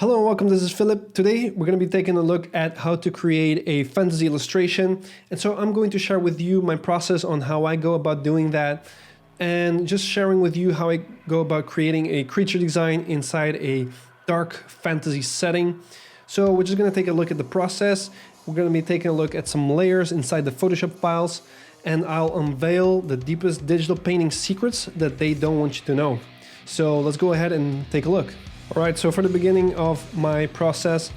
Hello and welcome, this is Philip. Today we're going to be taking a look at how to create a fantasy illustration. And so I'm going to share with you my process on how I go about doing that and just sharing with you how I go about creating a creature design inside a dark fantasy setting. So we're just going to take a look at the process. We're going to be taking a look at some layers inside the Photoshop files, and I'll unveil the deepest digital painting secrets that they don't want you to know. So let's go ahead and take a look. Alright, so for the beginning of my process,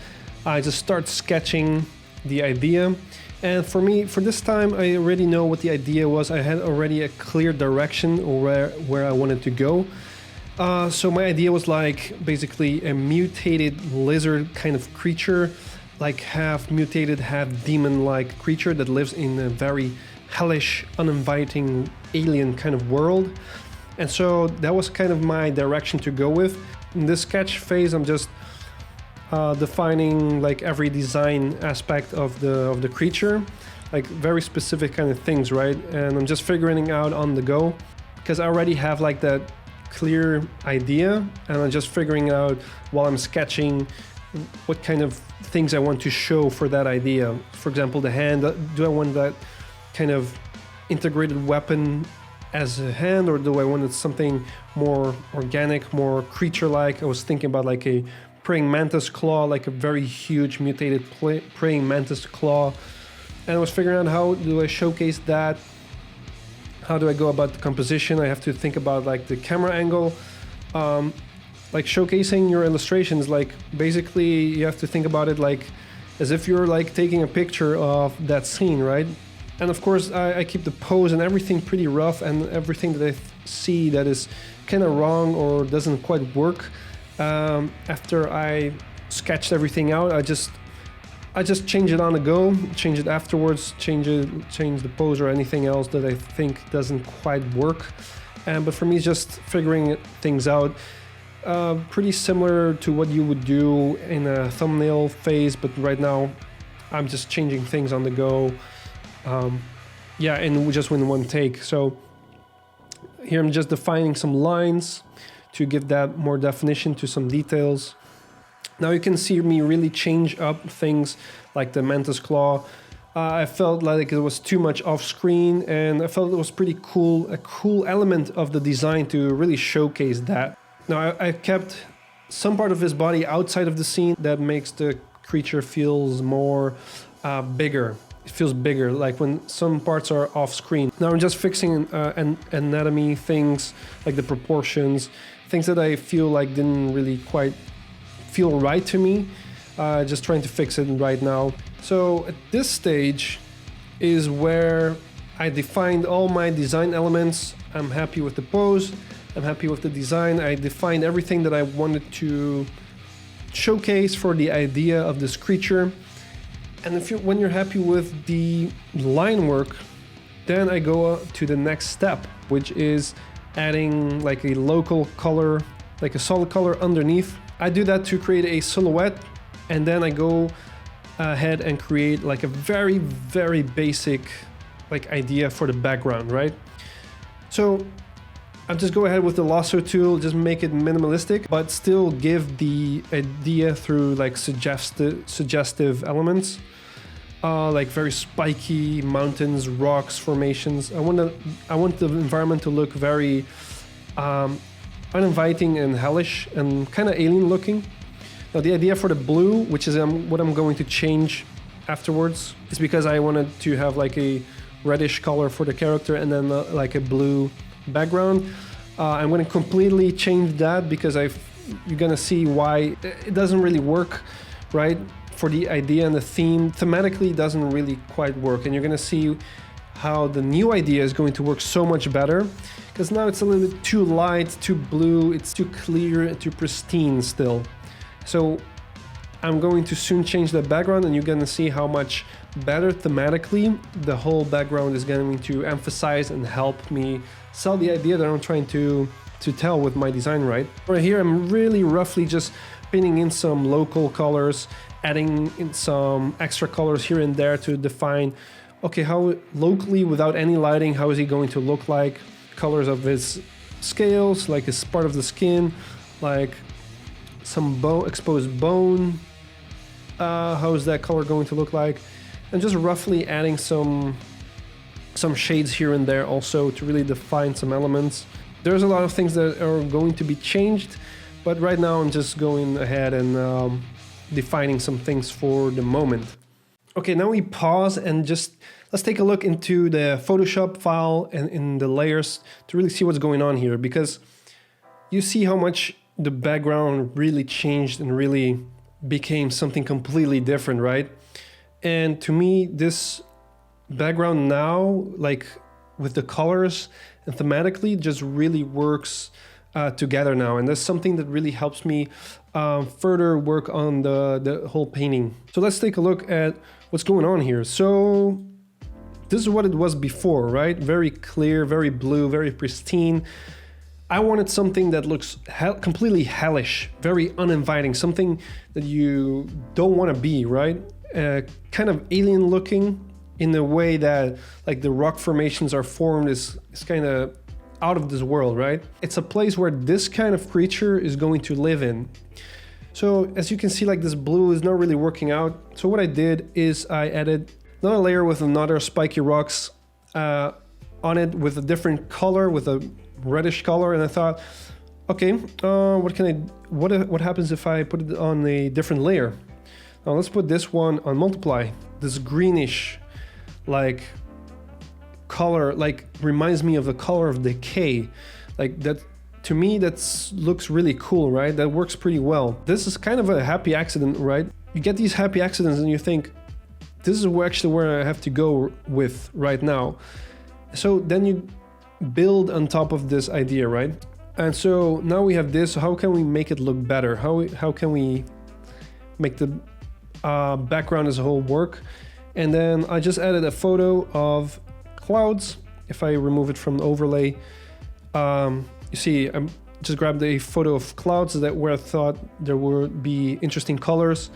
I just start sketching the idea. And for me, for this time, I already know what the idea was. I had already a clear direction where I wanted to go. So my idea was like basically a mutated lizard kind of creature, like half mutated, half demon-like creature that lives in a very hellish, uninviting alien kind of world. And so that was kind of my direction to go with. In this sketch phase, I'm just defining like every design aspect of the creature, like very specific kind of things, right? And I'm just figuring out on the go because I already have like that clear idea, and I'm just figuring out while I'm sketching what kind of things I want to show for that idea. For example, the hand, do I want that kind of integrated weapon as a hand, or do I want something more organic, more creature-like? I was thinking about like a praying mantis claw, like a very huge mutated praying mantis claw, and I was figuring out how do I showcase that, how do I go about the composition. I have to think about like the camera angle, like showcasing your illustrations. Like basically you have to think about it like as if you're like taking a picture of that scene, right? And of course, I keep the pose and everything pretty rough, and everything that I see that is kind of wrong or doesn't quite work. After I sketched everything out, I just change it on the go, change it afterwards, change the pose or anything else that I think doesn't quite work. But for me, it's just figuring things out. Pretty similar to what you would do in a thumbnail phase, but right now I'm just changing things on the go. And just in one take. So here I'm just defining some lines to give that more definition to some details. Now you can see me really change up things like the mantis claw. I felt like it was too much off screen, and I felt it was pretty cool, a cool element of the design to really showcase that. Now I kept some part of his body outside of the scene that makes the creature feels more bigger. It feels bigger, like when some parts are off screen. Now I'm just fixing anatomy things, like the proportions, things that I feel like didn't really quite feel right to me. Just trying to fix it right now. So at this stage is where I defined all my design elements. I'm happy with the pose, I'm happy with the design. I defined everything that I wanted to showcase for the idea of this creature. And when you're happy with the line work, then I go to the next step, which is adding like a local color, like a solid color underneath. I do that to create a silhouette, and then I go ahead and create like a very, very basic like idea for the background, right? So I'll just go ahead with the lasso tool, just make it minimalistic, but still give the idea through like suggestive elements, like very spiky mountains, rocks, formations. I want the environment to look very uninviting and hellish and kind of alien looking. Now the idea for the blue, which is what I'm going to change afterwards, is because I wanted to have like a reddish color for the character and then like a blue background. I'm going to completely change that because you're going to see why it doesn't really work, right? For the idea and the theme, thematically it doesn't really quite work, and you're going to see how the new idea is going to work so much better, because now it's a little bit too light, too blue, it's too clear, too pristine still. So I'm going to soon change the background, and you're going to see how much better thematically the whole background is going to emphasize and help me sell the idea that I'm trying to tell with my design, right? Right here I'm really roughly just pinning in some local colors, adding in some extra colors here and there to define, okay, how locally without any lighting, how is he going to look like? Colors of his scales, like his part of the skin, like some exposed bone. How is that color going to look like? And just roughly adding some shades here and there also to really define some elements. There's a lot of things that are going to be changed, but right now I'm just going ahead and defining some things for the moment. Okay, now we pause and just let's take a look into the Photoshop file and in the layers to really see what's going on here, because you see how much the background really changed and really became something completely different, right? And to me, this background now, like with the colors and thematically, just really works together now. And that's something that really helps me further work on the whole painting. So let's take a look at what's going on here. So this is what it was before, right? Very clear, very blue, very pristine. I wanted something that looks completely hellish, very uninviting, something that you don't want to be, right? Kind of alien looking in a way that like the rock formations are formed is kind of out of this world, right? It's a place where this kind of creature is going to live in. So as you can see, like this blue is not really working out. So what I did is I added another layer with another spiky rocks on it with a different color, with a reddish color, and I thought, okay, what happens if I put it on a different layer? Now let's put this one on multiply. This greenish like color, like reminds me of the color of decay. Like that, to me, that looks really cool, right? That works pretty well. This is kind of a happy accident, right? You get these happy accidents and you think, this is actually where I have to go with right now. So then you build on top of this idea, right? And so now we have this. So how can we make it look better? How can we make the background as a whole work? And then I just added a photo of clouds. If I remove it from the overlay, you see I just grabbed a photo of clouds where I thought there would be interesting colors.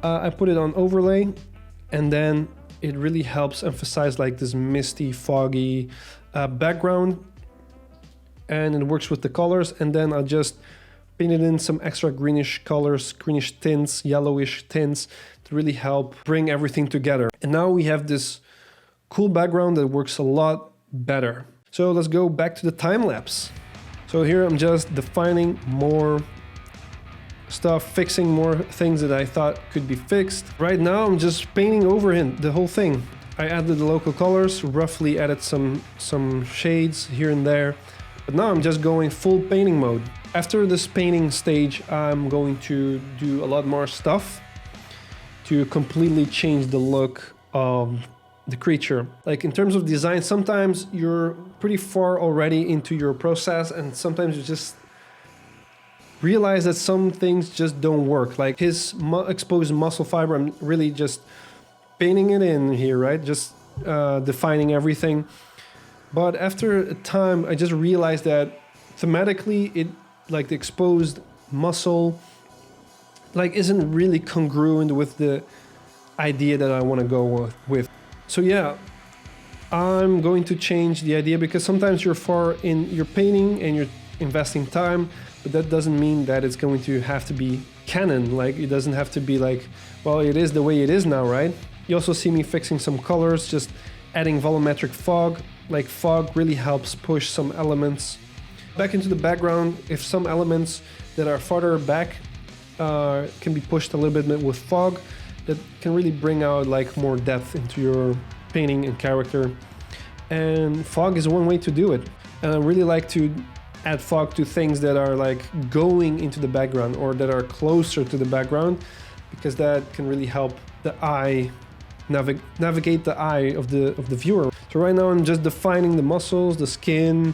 I put it on overlay, and then it really helps emphasize like this misty, foggy background, and it works with the colors. And then I just painted in some extra greenish colors, greenish tints, yellowish tints to really help bring everything together. And now we have this cool background that works a lot better. So let's go back to the time lapse. So here I'm just defining more stuff, fixing more things that I thought could be fixed. Right now I'm just painting over the whole thing. I added the local colors, roughly added some shades here and there, but now I'm just going full painting mode. After this painting stage, I'm going to do a lot more stuff to completely change the look of the creature. Like in terms of design, sometimes you're pretty far already into your process, and sometimes you just realize that some things just don't work. Like his exposed muscle fiber, I'm really just painting it in here, right? Just defining everything. But after a time, I just realized that thematically, it like the exposed muscle like isn't really congruent with the idea that I want to go with. So yeah, I'm going to change the idea, because sometimes you're far in your painting and you're investing time, but that doesn't mean that it's going to have to be canon. Like it doesn't have to be like, well, it is the way it is now, right? You also see me fixing some colors, just adding volumetric fog. Like fog really helps push some elements back into the background. If some elements that are farther back can be pushed a little bit with fog, that can really bring out like more depth into your painting and character. And fog is one way to do it. And I really like to add fog to things that are like going into the background or that are closer to the background, because that can really help the eye navigate the eye of the viewer. So right now I'm just defining the muscles, the skin,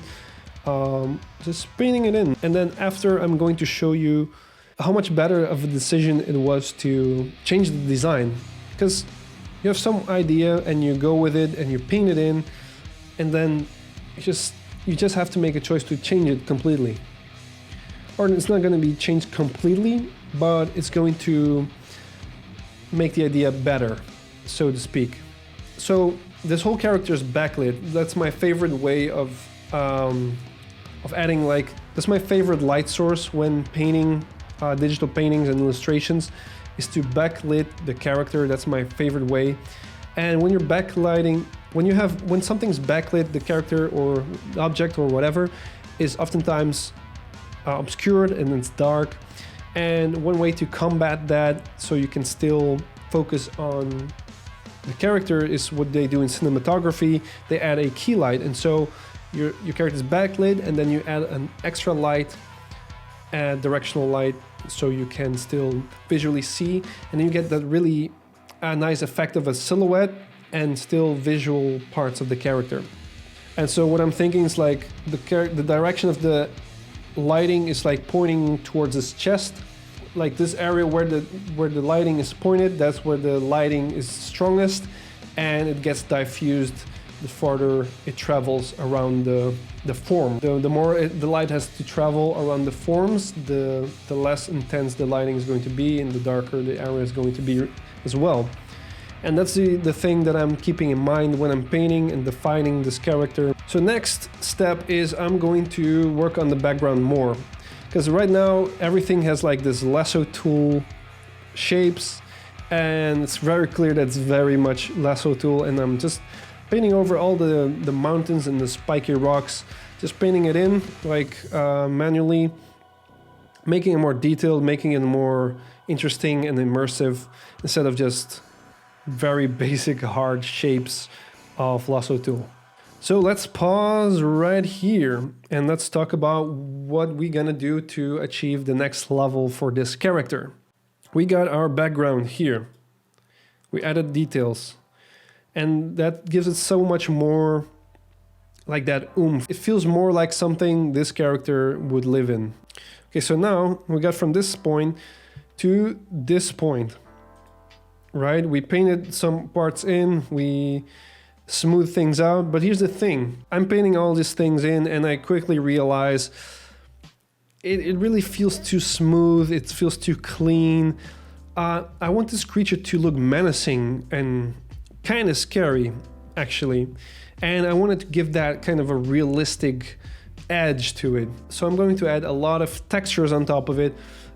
just painting it in. And then after, I'm going to show you how much better of a decision it was to change the design, because you have some idea and you go with it and you paint it in, and then you just have to make a choice to change it completely. Or it's not going to be changed completely, but it's going to make the idea better, so to speak. So this whole character is backlit. That's my favorite way of adding, like, that's my favorite light source when painting digital paintings and illustrations is to backlit the character. That's my favorite way. And when you're backlighting, when something's backlit, the character or the object or whatever is oftentimes obscured and it's dark. And one way to combat that so you can still focus on the character is what they do in cinematography. They add a key light, and so your character is backlit, and then you add an extra light, directional light, so you can still visually see, and then you get that really nice effect of a silhouette and still visual parts of the character. And so what I'm thinking is like the direction of the lighting is like pointing towards his chest. Like this area where the lighting is pointed, that's where the lighting is strongest, and it gets diffused the farther it travels around the form. The more the light has to travel around the forms, the less intense the lighting is going to be, and the darker the area is going to be as well. And that's the thing that I'm keeping in mind when I'm painting and defining this character. So next step is I'm going to work on the background more. Because right now everything has like this lasso tool shapes, and it's very clear that it's very much lasso tool, and I'm just painting over all the mountains and the spiky rocks, just painting it in like manually, making it more detailed, making it more interesting and immersive instead of just very basic hard shapes of lasso tool. So let's pause right here and let's talk about what we're gonna do to achieve the next level for this character. We got our background here. We added details, and that gives it so much more like that oomph. It feels more like something this character would live in. Okay, so now we got from this point to this point, right? We painted some parts in, we smooth things out, but here's the thing. I'm painting all these things in and I quickly realize it really feels too smooth, it feels too clean. I want this creature to look menacing and kind of scary, actually. And I wanted to give that kind of a realistic edge to it. So I'm going to add a lot of textures on top of it,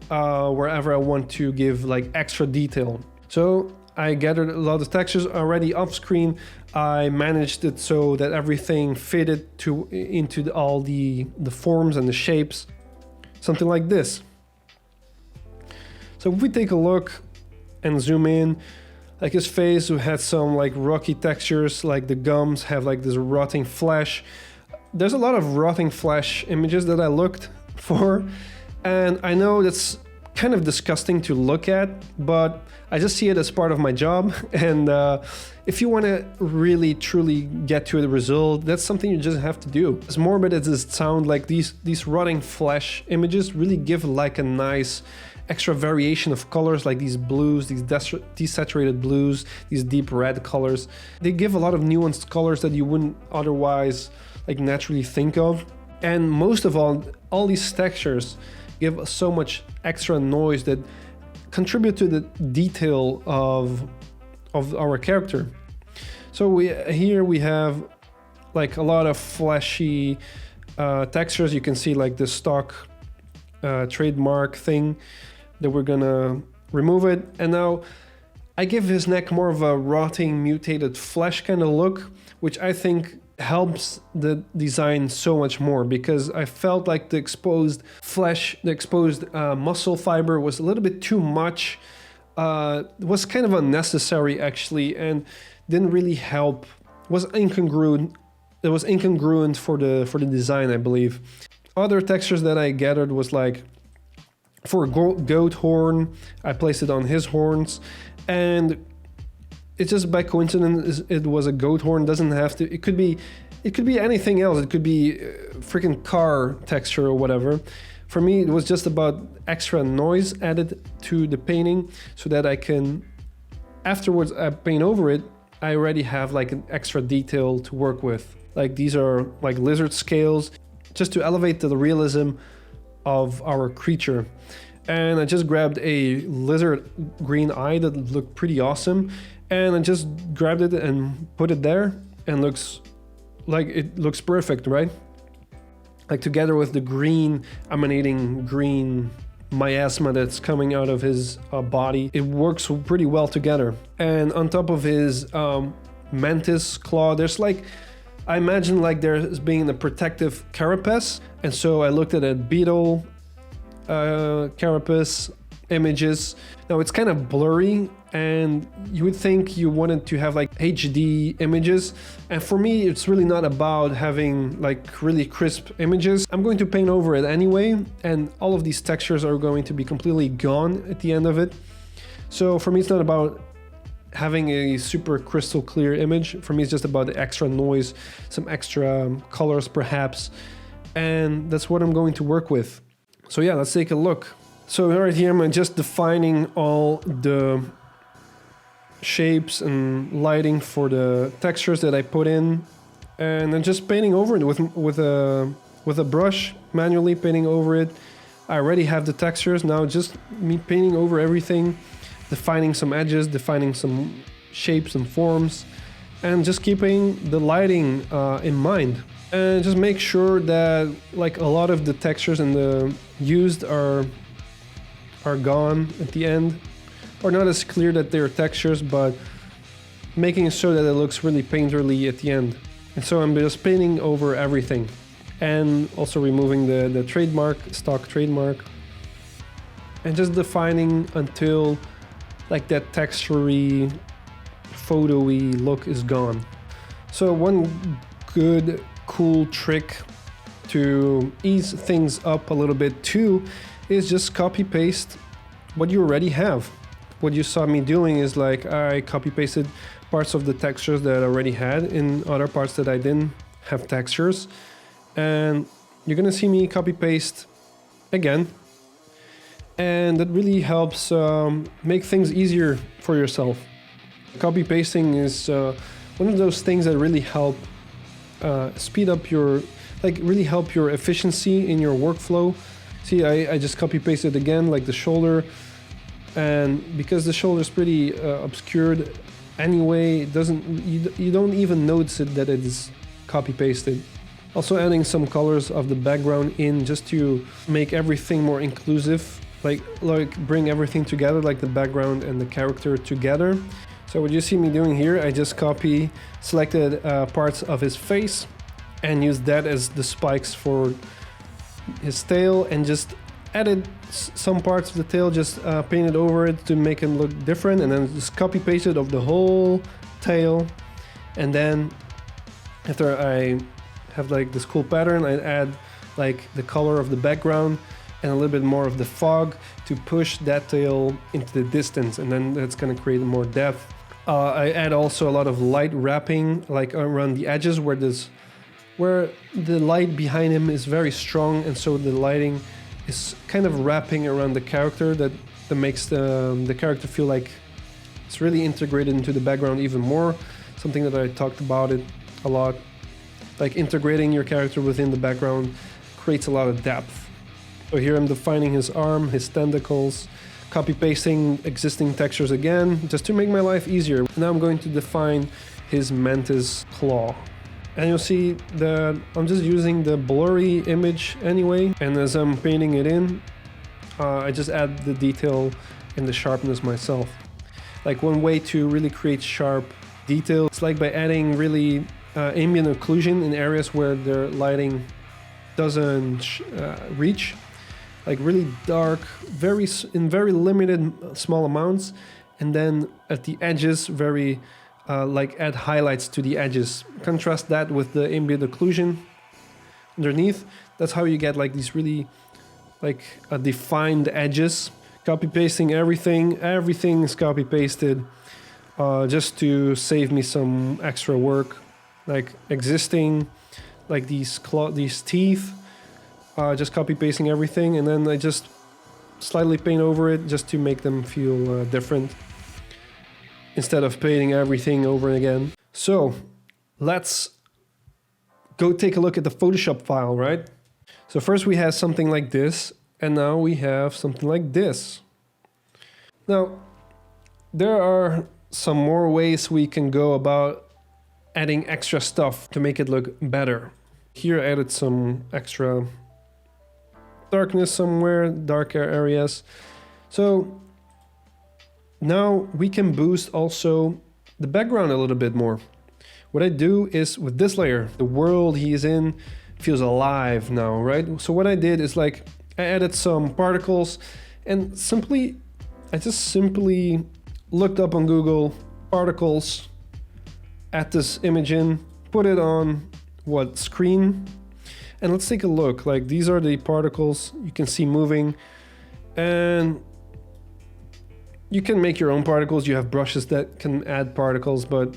wherever I want to give like extra detail. So I gathered a lot of textures already off screen. I managed it so that everything fitted into all the forms and the shapes. Something like this. So if we take a look and zoom in, like his face had some like rocky textures, like the gums have like this rotting flesh. There's a lot of rotting flesh images that I looked for, and I know that's kind of disgusting to look at, but I just see it as part of my job. And if you want to really truly get to the result, that's something you just have to do. As morbid as it sounds, like these rotting flesh images really give like a nice extra variation of colors, like these blues, these desaturated blues, these deep red colors. They give a lot of nuanced colors that you wouldn't otherwise like naturally think of. And most of all these textures give so much extra noise that contribute to the detail of our character. So here we have like a lot of fleshy textures. You can see like the stock trademark thing that we're gonna remove it. And now I give his neck more of a rotting, mutated flesh kind of look, which I think helps the design so much more, because I felt like the exposed flesh, the exposed muscle fiber was a little bit too much, was kind of unnecessary actually, and didn't really help, was incongruent. It was incongruent for the design, I believe. Other textures that I gathered was like for a goat horn, I placed it on his horns, and it's just by coincidence it was a goat horn. Doesn't have to, it could be anything else. It could be freaking car texture or whatever. For me, it was just about extra noise added to the painting so that I can, afterwards I paint over it, I already have like an extra detail to work with. Like these are like lizard scales, just to elevate the realism of our creature. And I just grabbed a lizard green eye that looked pretty awesome, and I just grabbed it and put it there, and it looks perfect, right? Like together with the green, emanating green miasma that's coming out of his body. It works pretty well together. And on top of his mantis claw, there's like, I imagine like there's being a protective carapace. And so I looked at a beetle carapace images. Now it's kind of blurry, and you would think you wanted to have like HD images, and for me it's really not about having like really crisp images. I'm going to paint over it anyway, and all of these textures are going to be completely gone at the end of it. So for me it's not about having a super crystal clear image. For me it's just about the extra noise, some extra colors perhaps, and that's what I'm going to work with. So yeah, let's take a look. So right here I'm just defining all the shapes and lighting for the textures that I put in, and then just painting over it with a brush, manually painting over it. I already have the textures, now just me painting over everything, defining some edges, defining some shapes and forms, and just keeping the lighting in mind. And just make sure that like a lot of the textures and the used are gone at the end, or not as clear that they're textures, but making it so that it looks really painterly at the end. And so I'm just painting over everything, and also removing the trademark, stock trademark, and just defining until like that textury, photo-y look is gone. So one good cool trick to ease things up a little bit too is just copy paste what you already have. What you saw me doing is like I copy pasted parts of the textures that I already had in other parts that I didn't have textures, and you're gonna see me copy paste again, and that really helps make things easier for yourself. Copy pasting is one of those things that really help speed up your, really help your efficiency in your workflow. See, I just copy pasted again, like the shoulder, and because the shoulder is pretty obscured anyway, it doesn't, you don't even notice it that it is copy pasted. Also adding some colors of the background in just to make everything more inclusive, like bring everything together, like the background and the character together. So what you see me doing here, I just selected parts of his face and used that as the spikes for his tail, and just added some parts of the tail, just painted over it to make it look different, and then just copy pasted of the whole tail. And then after I have like this cool pattern, I add like the color of the background and a little bit more of the fog to push that tail into the distance, and then that's going to create more depth. I add also a lot of light wrapping like around the edges where the light behind him is very strong, and so the lighting is kind of wrapping around the character that makes the character feel like it's really integrated into the background even more. Something that I talked about it a lot, like integrating your character within the background creates a lot of depth. So here I'm defining his arm, his tentacles, copy pasting existing textures again just to make my life easier. Now I'm going to define his mantis claw. And you'll see that I'm just using the blurry image anyway, and as I'm painting it in, I just add the detail and the sharpness myself. Like one way to really create sharp detail, it's like by adding really ambient occlusion in areas where the lighting doesn't reach, like really dark, in very limited small amounts, and then at the edges very like add highlights to the edges. Contrast that with the ambient occlusion underneath. That's how you get like these really like defined edges. Copy pasting everything is copy pasted just to save me some extra work. Like existing, like these teeth, just copy pasting everything, and then I just slightly paint over it just to make them feel different, instead of painting everything over again. So let's go take a look at the Photoshop file, right? So first we have something like this, and now we have something like this. Now, there are some more ways we can go about adding extra stuff to make it look better. Here I added some extra darkness somewhere, darker areas. So now we can boost also the background a little bit more. What I do is with this layer, the world he is in feels alive now, right? So what I did is like I added some particles and I just simply looked up on Google particles, add this image in, put it on screen, and let's take a look. Like these are the particles you can see moving, and you can make your own particles. You have brushes that can add particles, but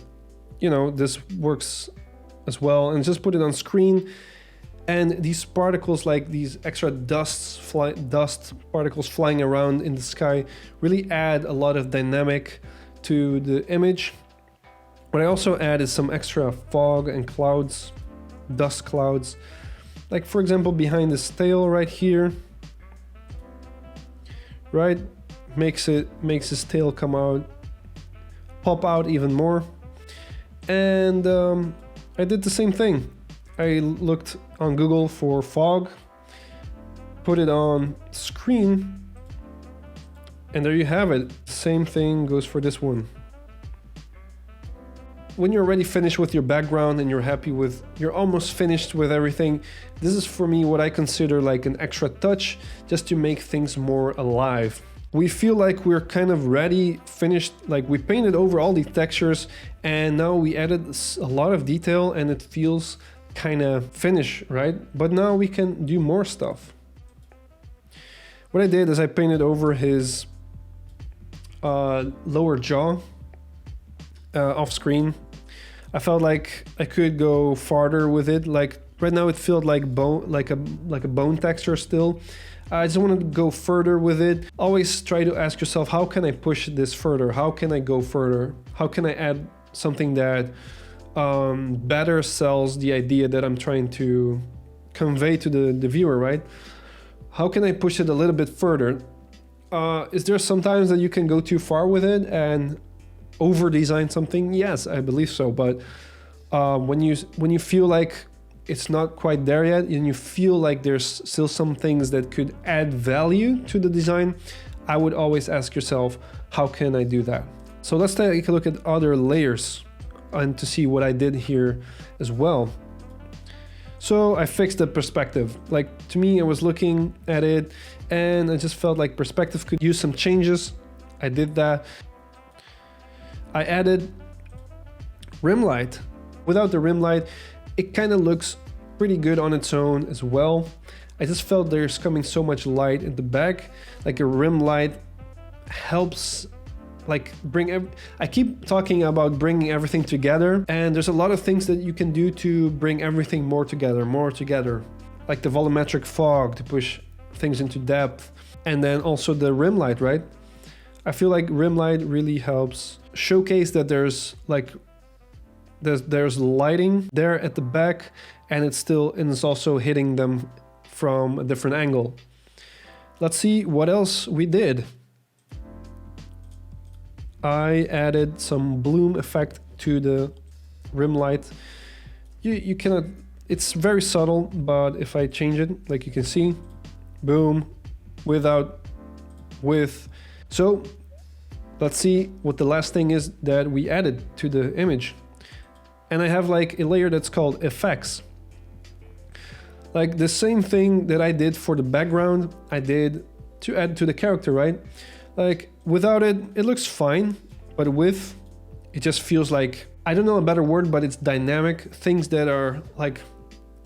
you know, this works as well. And just put it on screen, and these particles, like these extra dust particles flying around in the sky, really add a lot of dynamic to the image. What I also add is some extra fog and clouds, dust clouds, like for example behind this tail right here, right? Makes his tail come out, pop out even more. And I did the same thing. I looked on Google for fog, put it on screen, and there you have it. Same thing goes for this one. When you're already finished with your background and you're almost finished with everything, this is for me what I consider like an extra touch, just to make things more alive. We feel like we're kind of ready, finished, like we painted over all the textures and now we added a lot of detail and it feels kind of finished, right? But now we can do more stuff. What I did is I painted over his lower jaw off screen. I felt like I could go farther with it. Like right now it felt like bone, like a bone texture still. I just want to go further with it. Always try to ask yourself, how can I push this further? How can I go further? How can I add something that better sells the idea that I'm trying to convey to the viewer, right? How can I push it a little bit further? Is there sometimes that you can go too far with it and over design something? Yes, I believe so. But when you feel like it's not quite there yet and you feel like there's still some things that could add value to the design, I would always ask yourself, how can I do that? So let's take a look at other layers and to see what I did here as well. So I fixed the perspective. Like to me, I was looking at it and I just felt like perspective could use some changes. I did that. I added rim light. Without the rim light, it kind of looks pretty good on its own as well. I just felt there's coming so much light in the back. Like a rim light helps like I keep talking about bringing everything together, and there's a lot of things that you can do to bring everything more together. Like the volumetric fog to push things into depth, and then also the rim light, right? I feel like rim light really helps showcase that there's lighting there at the back, and it's also hitting them from a different angle. Let's see what else we did. I added some bloom effect to the rim light. You cannot, it's very subtle, but if I change it, like you can see, boom, without, with. So let's see what the last thing is that we added to the image. And I have like a layer that's called effects. Like the same thing that I did for the background, I did to add to the character, right? Like without it, it looks fine, but with, it just feels like, I don't know a better word, but it's dynamic. Things that are like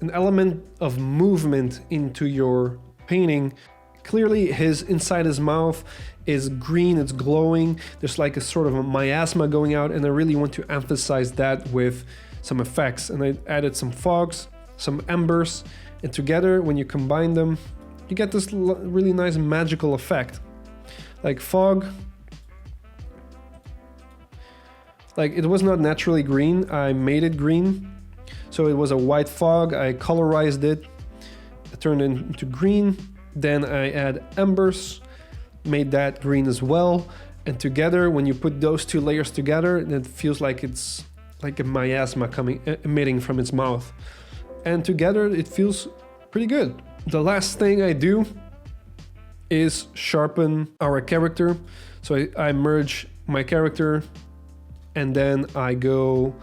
an element of movement into your painting. Clearly inside his mouth is green, it's glowing. There's like a sort of a miasma going out, and I really want to emphasize that with some effects. And I added some fogs, some embers, and together when you combine them, you get this really nice magical effect. Like fog, like it was not naturally green, I made it green. So it was a white fog, I colorized it, I turned it into green. Then I add embers, made that green as well. And together, when you put those two layers together, it feels like it's like a miasma emitting from its mouth. And together it feels pretty good. The last thing I do is sharpen our character. So I merge my character and then I go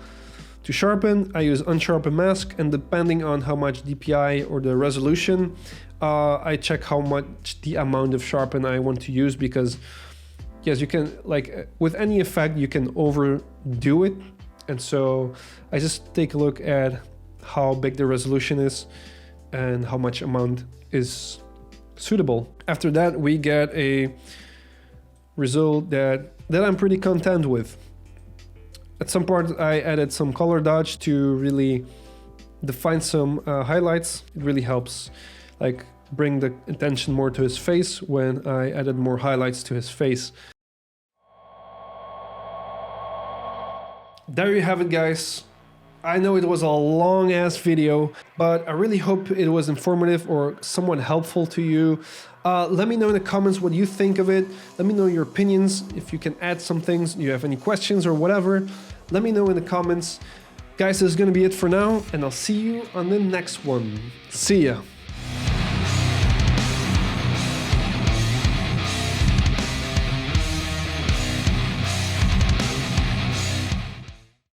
to sharpen. I use unsharpen mask, and depending on how much DPI or the resolution, I check how much the amount of sharpen I want to use, because yes, you can, like with any effect, you can overdo it. And so I just take a look at how big the resolution is and how much amount is suitable. After that, we get a result that I'm pretty content with. At some part, I added some color dodge to really define some highlights. It really helps like bring the attention more to his face when I added more highlights to his face. There you have it, guys. I know it was a long ass video, but I really hope it was informative or somewhat helpful to you. Let me know in the comments what you think of it. Let me know your opinions. If you can add some things, you have any questions or whatever, let me know in the comments. Guys, this is gonna be it for now, and I'll see you on the next one. See ya.